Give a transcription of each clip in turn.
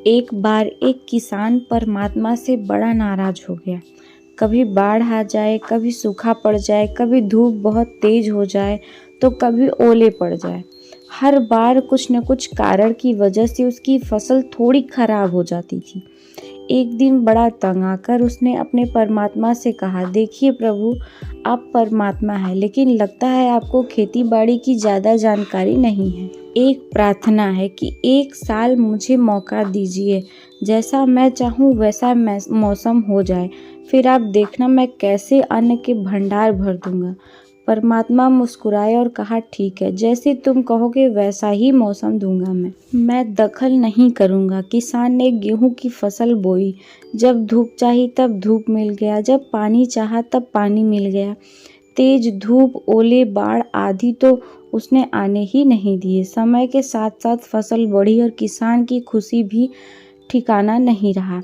एक बार एक किसान परमात्मा से बड़ा नाराज हो गया। कभी बाढ़ आ जाए, कभी सूखा पड़ जाए, कभी धूप बहुत तेज हो जाए तो कभी ओले पड़ जाए। हर बार कुछ न कुछ कारण की वजह से उसकी फसल थोड़ी खराब हो जाती थी। एक दिन बड़ा तंग आकर उसने अपने परमात्मा से कहा, देखिए प्रभु, आप परमात्मा हैं, लेकिन लगता है आपको खेती बाड़ी की ज़्यादा जानकारी नहीं है। एक प्रार्थना है कि एक साल मुझे मौका दीजिए, जैसा मैं चाहूँ वैसा मौसम हो जाए, फिर आप देखना मैं कैसे अन्न के भंडार भर दूंगा। परमात्मा मुस्कुराए और कहा, ठीक है, जैसे तुम कहोगे वैसा ही मौसम दूंगा मैं दखल नहीं करूंगा। किसान ने गेहूं की फसल बोई। जब धूप चाही तब धूप मिल गया, जब पानी चाहा तब पानी मिल गया। तेज धूप, ओले, बाढ़ आदि तो उसने आने ही नहीं दिए। समय के साथ साथ फसल बढ़ी और किसान की खुशी भी ठिकाना नहीं रहा,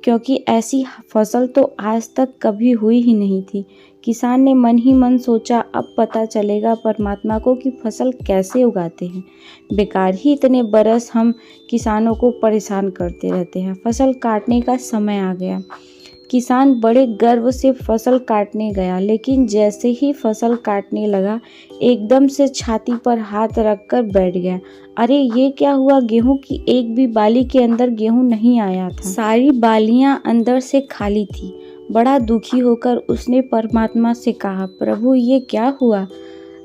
क्योंकि ऐसी फसल तो आज तक कभी हुई ही नहीं थी। किसान ने मन ही मन सोचा, अब पता चलेगा परमात्मा को कि फसल कैसे उगाते हैं। बेकार ही इतने बरस हम किसानों को परेशान करते रहते हैं। फसल काटने का समय आ गया। किसान बड़े गर्व से फसल काटने गया, लेकिन जैसे ही फसल काटने लगा एकदम से छाती पर हाथ रखकर बैठ गया। अरे ये क्या हुआ? गेहूं की एक भी बाली के अंदर गेहूं नहीं आया था। सारी बालियां अंदर से खाली थी। बड़ा दुखी होकर उसने परमात्मा से कहा, प्रभु ये क्या हुआ?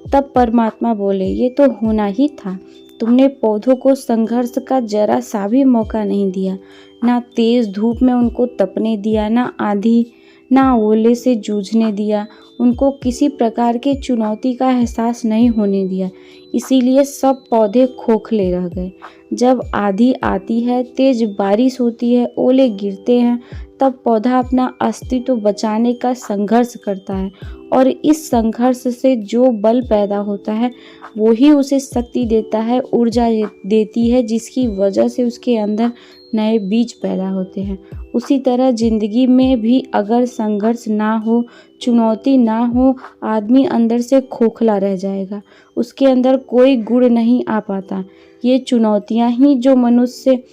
तब परमात्मा बोले, ये तो होना ही था। तुमने पौधों को संघर्ष का जरा सा भी मौका नहीं दिया। ना तेज धूप में उनको तपने दिया, ना आंधी ना ओले से जूझने दिया। उनको किसी प्रकार की चुनौती का एहसास नहीं होने दिया। इसीलिए सब पौधे खोखले रह गए। जब आंधी आती है, तेज बारिश होती है, ओले गिरते हैं, तब पौधा अपना अस्तित्व बचाने का संघर्ष करता है, और इस संघर्ष से जो बल पैदा होता है वो ही उसे शक्ति देता है, ऊर्जा देती है, जिसकी वजह से उसके अंदर नए बीज पैदा होते हैं। उसी तरह जिंदगी में भी अगर संघर्ष ना हो, चुनौती ना हो, आदमी अंदर से खोखला रह जाएगा। उसके अंदर कोई गुण नहीं आ पाता। ये चुनौतियां ही जो मनुष्य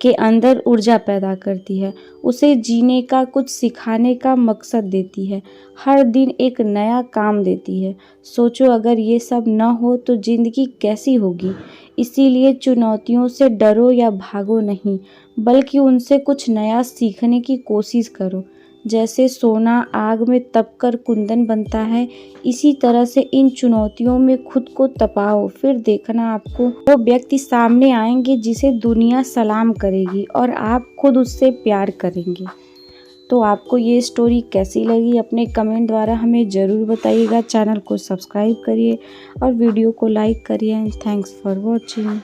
के अंदर ऊर्जा पैदा करती है, उसे जीने का, कुछ सिखाने का मकसद देती है, हर दिन एक नया काम देती है। सोचो अगर ये सब न हो तो जिंदगी कैसी होगी। इसीलिए चुनौतियों से डरो या भागो नहीं, बल्कि उनसे कुछ नया सीखने की कोशिश करो। जैसे सोना आग में तपकर कुंदन बनता है, इसी तरह से इन चुनौतियों में खुद को तपाओ। फिर देखना आपको वो व्यक्ति सामने आएंगे जिसे दुनिया सलाम करेगी और आप खुद उससे प्यार करेंगे। तो आपको ये स्टोरी कैसी लगी अपने कमेंट द्वारा हमें ज़रूर बताइएगा। चैनल को सब्सक्राइब करिए और वीडियो को लाइक करिए। Thanks for watching.